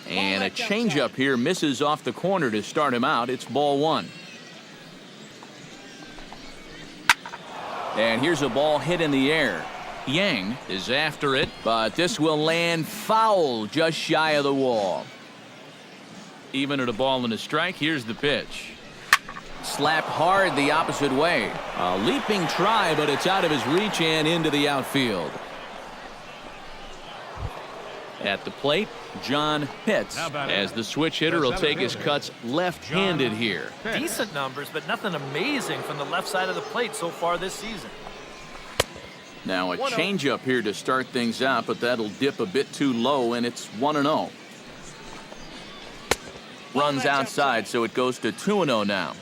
And a changeup here misses off the corner to start him out. It's ball one. And here's a ball hit in the air. Yang is after it, but this will land foul just shy of the wall. Even at a ball and a strike, here's the pitch. Slapped hard the opposite way. A leaping try, but it's out of his reach and into the outfield. At the plate, John Pitts, as the switch hitter will take his cuts left-handed here. Decent numbers, but nothing amazing from the left side of the plate so far this season. Now a changeup here to start things out, but that'll dip a bit too low, and it's 1-0. Runs outside, so it goes to 2-0 now.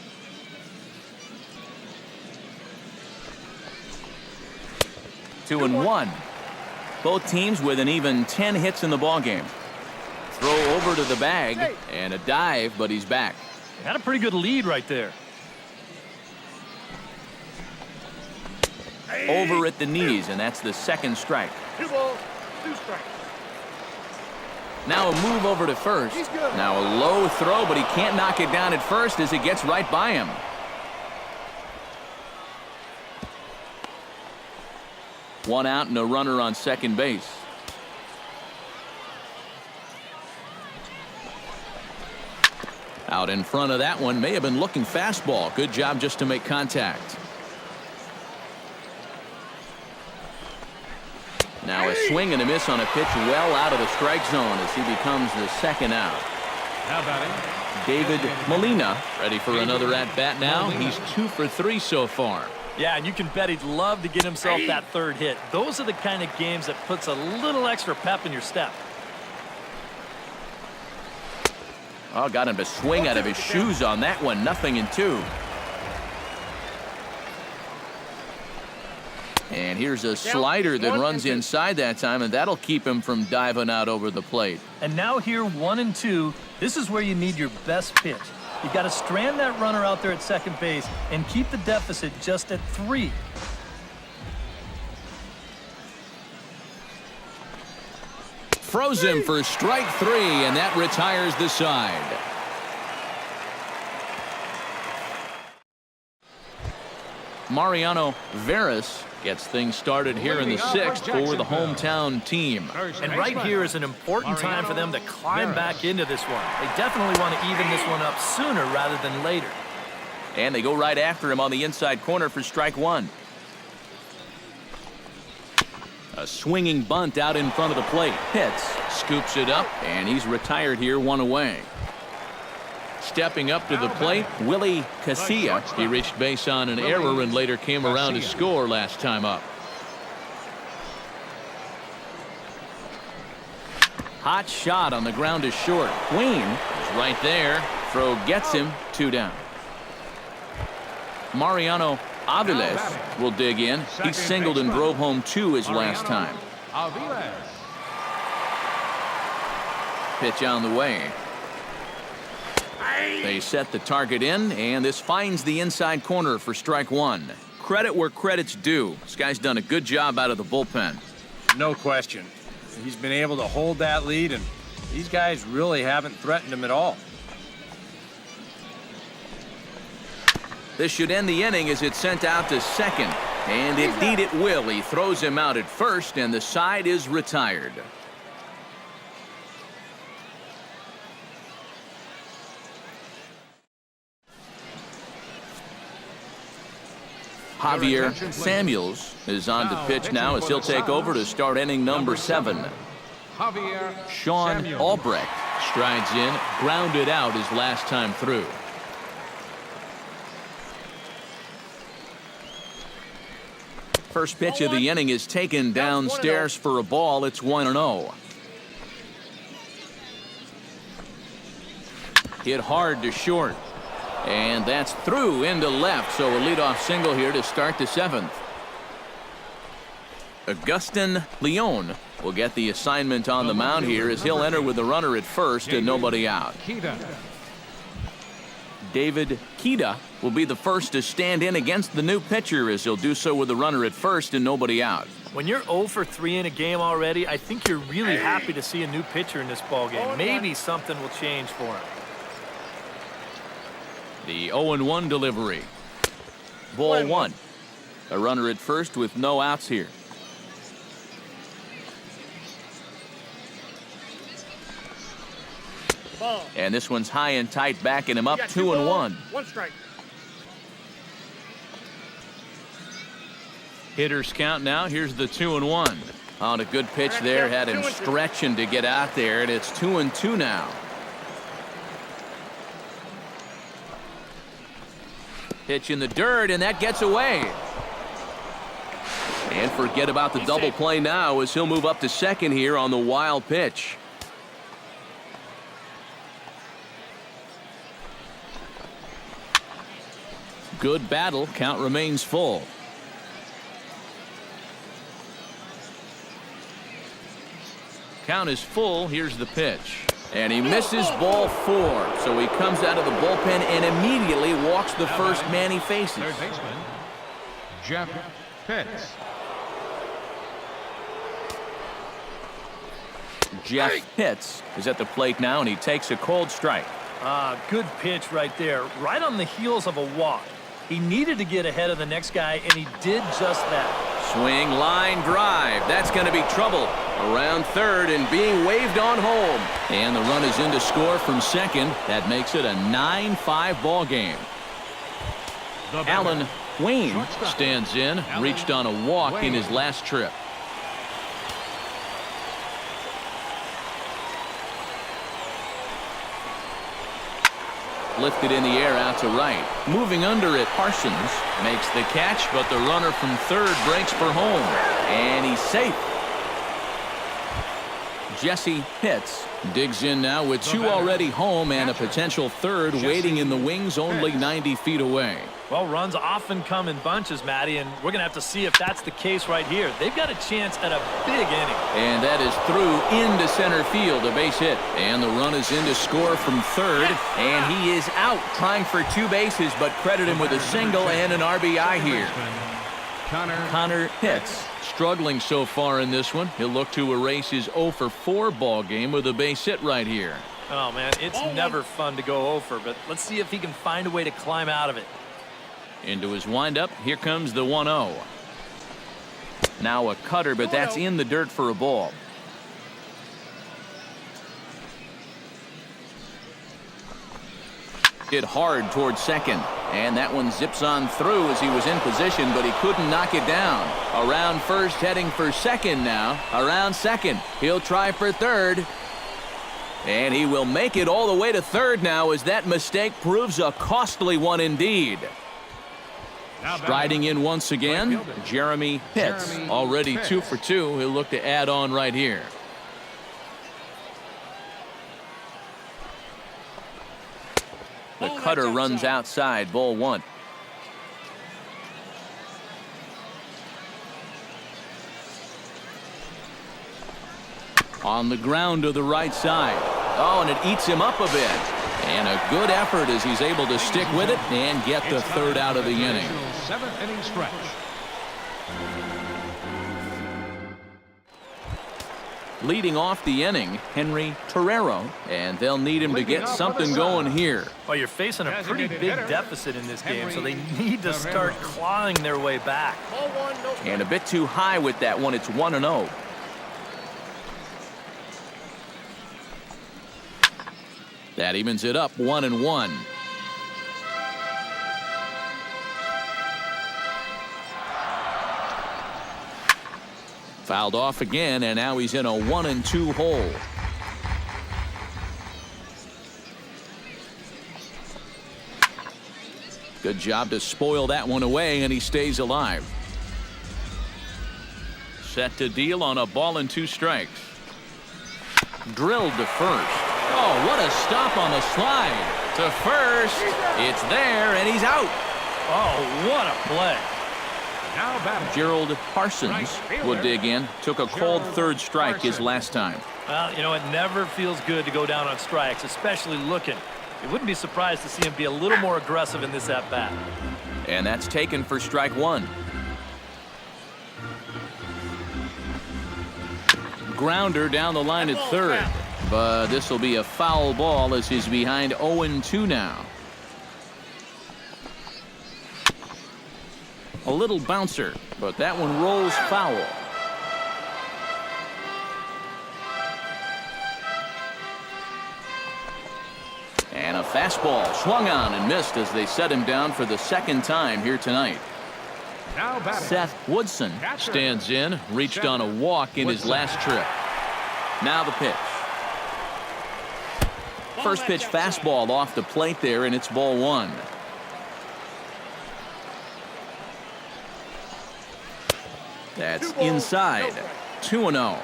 Two and one. Both teams with an even 10 hits in the ballgame. Throw over to the bag and a dive, but he's back. Got a pretty good lead right there. Over at the knees, and that's the second strike. 2 balls, 2 strikes. Now a move over to first. Now a low throw, but he can't knock it down at first as it gets right by him. One out and a runner on second base. Out in front of that one, may have been looking fastball. Good job just to make contact. Now a swing and a miss on a pitch well out of the strike zone as he becomes the second out. How about him? David Molina ready for another at-bat now. He's 2 for 3 so far. Yeah, and you can bet he'd love to get himself that third hit. Those are the kind of games that puts a little extra pep in your step. Oh, got him to swing out of his shoes on that one. 0-2. And here's a slider that runs inside that time, and that'll keep him from diving out over the plate. And now here 1-2. This is where you need your best pitch. You've got to strand that runner out there at second base and keep the deficit just at 3. Froze him for strike 3, and that retires the side. Mariano Veras gets things started here in the 6th for the hometown team. And right here is an important time for them to climb back into this one. They definitely want to even this one up sooner rather than later. And they go right after him on the inside corner for strike 1. A swinging bunt out in front of the plate. Pitts scoops it up, and he's retired here, 1 away. Stepping up to the plate, Willie Casilla. He reached base on an error and later came around to score last time up. Hot shot on the ground is short. Queen is right there. Throw gets him. 2 down. Mariano Aviles will dig in. He singled and drove home 2 his last time. Pitch on the way. They set the target in, and this finds the inside corner for strike 1. Credit where credit's due. This guy's done a good job out of the bullpen. No question. He's been able to hold that lead, and these guys really haven't threatened him at all. This should end the inning as it's sent out to second. And indeed it will. He throws him out at first, and the side is retired. Javier Samuels is on to pitch now as he'll take over to start inning number 7. Sean Albrecht strides in, grounded out his last time through. First pitch of the inning is taken downstairs for a ball. It's 1-0. Hit hard to short. And that's through into left, so a leadoff single here to start the 7th. Augustin Leon will get the assignment on the mound here as he'll enter with the runner at first and nobody out. David Kita will be the first to stand in against the new pitcher, as he'll do so with a runner at first and nobody out. When you're 0 for 3 in a game already, I think you're really happy to see a new pitcher in this ballgame. Maybe something will change for him. The 0-1 delivery. Ball 1. A runner at first with no outs here. And this one's high and tight, backing him up 2-1. 1 strike. Hitters count now. Here's the 2-1. On a good pitch there, had him stretching to get out there, and it's 2-2 now. Pitch in the dirt, and that gets away. And forget about the double play now, as he'll move up to second here on the wild pitch. Good battle. Count remains full. Count is full. Here's the pitch. And he misses ball 4. So he comes out of the bullpen and immediately walks the first man he faces. Third baseman, Jeff Pitts. Jeff Pitts is at the plate now, and he takes a cold strike. Good pitch right there, right on the heels of a walk. He needed to get ahead of the next guy, and he did just that. Swing, line drive. That's going to be trouble. Around third and being waved on home. And the run is in to score from second. That makes it a 9-5 ball game. Alan Wayne stands in, reached on a walk in his last trip. Lifted in the air out to right. Moving under it, Parsons makes the catch, but the runner from third breaks for home. And he's safe. Jesse Pitts digs in now with 2 already home and a potential third waiting in the wings only 90 feet away. Well, runs often come in bunches, Matty, and we're going to have to see if that's the case right here. They've got a chance at a big inning. And that is through into center field, a base hit. And the run is in to score from third, and he is out trying for 2 bases, but credit him with a single and an RBI here. Connor Pitts struggling so far in this one. He'll look to erase his 0 for 4 ball game with a base hit right here. Oh, man, it's never fun to go 0 for, but let's see if he can find a way to climb out of it. Into his windup. Here comes the 1-0. Now a cutter, but that's in the dirt for a ball. Hit hard towards second, and that one zips on through as he was in position, but he couldn't knock it down. Around first, heading for second now. Around second, he'll try for third, and he will make it all the way to third now, as that mistake proves a costly one indeed. Striding in once again, Jeremy Pitts, already 2 for 2. He'll look to add on right here. The cutter runs outside, ball 1. On the ground to the right side. Oh, and it eats him up a bit. And a good effort as he's able to stick with it and get the third out of the inning. 7th inning stretch. Leading off the inning, Henry Torrero, and they'll need him to get something going here. Well, you're facing a pretty big deficit in this game, so they need to start clawing their way back. And a bit too high with that one. It's 1-0. That evens it up 1-1. Fouled off again, and now he's in a 1-2 hole. Good job to spoil that one away, and he stays alive. Set to deal on a ball and 2 strikes. Drilled to first. Oh, what a stop on the slide. To first. It's there, and he's out. Oh, what a play. Now batting, Gerald Parsons will dig in. Took a cold third strike his last time. Well, you know, it never feels good to go down on strikes, especially looking. You wouldn't be surprised to see him be a little more aggressive in this at-bat. And that's taken for strike one. Grounder down the line at third. But this will be a foul ball as he's behind 0-2 now. A little bouncer, but that one rolls foul. And a fastball swung on and missed as they set him down for the second time here tonight. Now batting. Seth Woodson stands in, reached on a walk in his last trip. Now the pitch. First pitch fastball off the plate there, and it's ball one. That's inside. 2-0.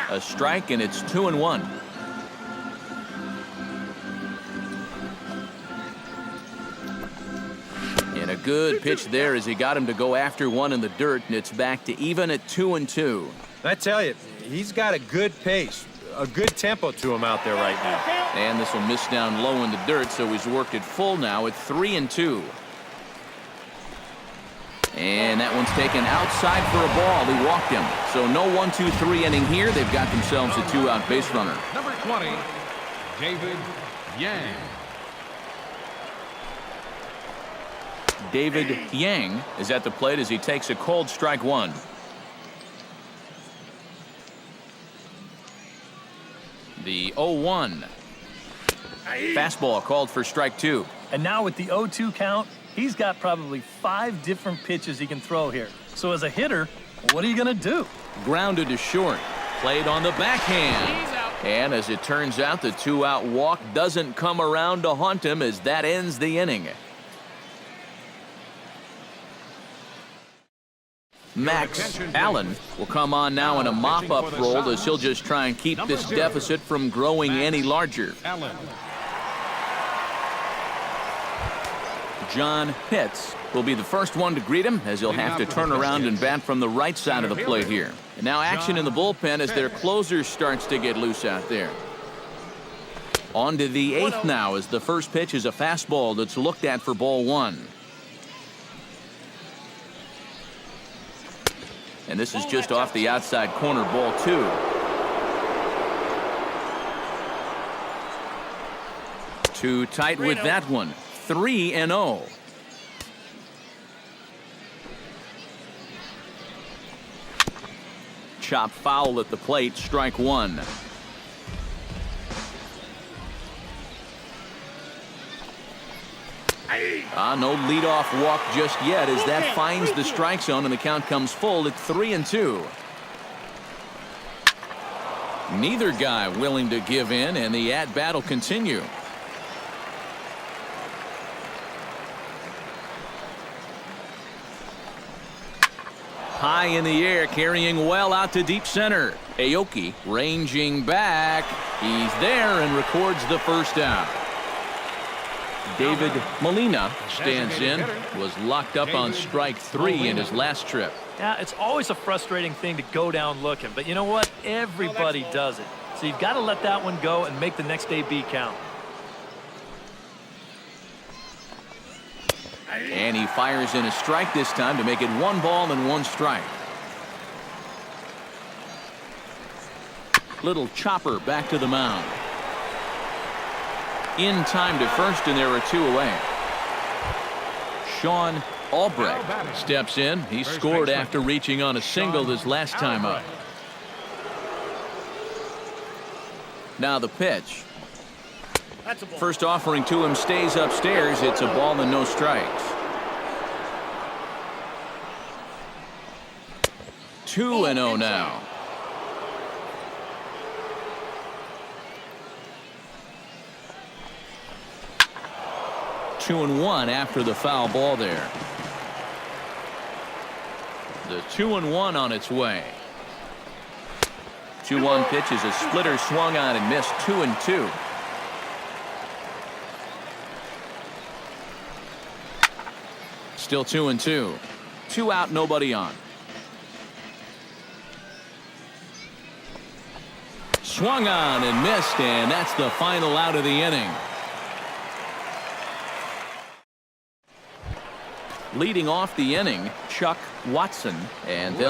A strike, and it's 2-1. And a good pitch there as he got him to go after one in the dirt, and it's back to even at 2-2. I tell you, he's got a good pace, a good tempo to him out there right now. And this will miss down low in the dirt, so he's worked it full now at 3-2. And that one's taken outside for a ball. He walked him. So no 1-2-3 inning here. They've got themselves a two-out base runner. Number 20, David Yang. David Yang is at the plate as he takes a cold strike one. The 0-1. Fastball called for strike two. And now with the 0-2 count, he's got probably 5 different pitches he can throw here. So as a hitter, what are you going to do? Grounded to short. Played on the backhand. And as it turns out, the two-out walk doesn't come around to haunt him as that ends the inning. Max Allen will come on now in a mop-up role as he'll just try and keep this deficit from growing any larger. Allen. John Pitts will be the first one to greet him as he'll have to turn around and bat from the right side of the plate here. And now action in the bullpen as their closer starts to get loose out there. On to the 8th now as the first pitch is a fastball that's looked at for ball one. And this is just off the outside corner, ball two. Too tight with that one. 3-0. Chop foul at the plate, strike one. No leadoff walk just yet as that finds the strike zone and the count comes full at 3-2. Neither guy willing to give in, and the at-bat will continue. High in the air, carrying well out to deep center. Aoki ranging back. He's there and records the first out. David Molina stands in, was locked up on strike three in his last trip. Yeah, it's always a frustrating thing to go down looking, but you know what? Everybody does it. So you've got to let that one go and make the next AB count. And he fires in a strike this time to make it 1 ball and 1 strike. Little chopper back to the mound. In time to first, and there are 2 away. Sean Albrecht steps in. He scored after reaching on a single his last time up. Now the pitch. First offering to him stays upstairs. It's a ball and no strikes. 2-0 now. Two and 1 after the foul ball there. The 2-1 on its way. 2-1 pitch is a splitter swung on and missed. 2-2. Still 2-2. 2 out, nobody on. Swung on and missed, and that's the final out of the inning. Leading off the inning, Chuck Watson, and they'll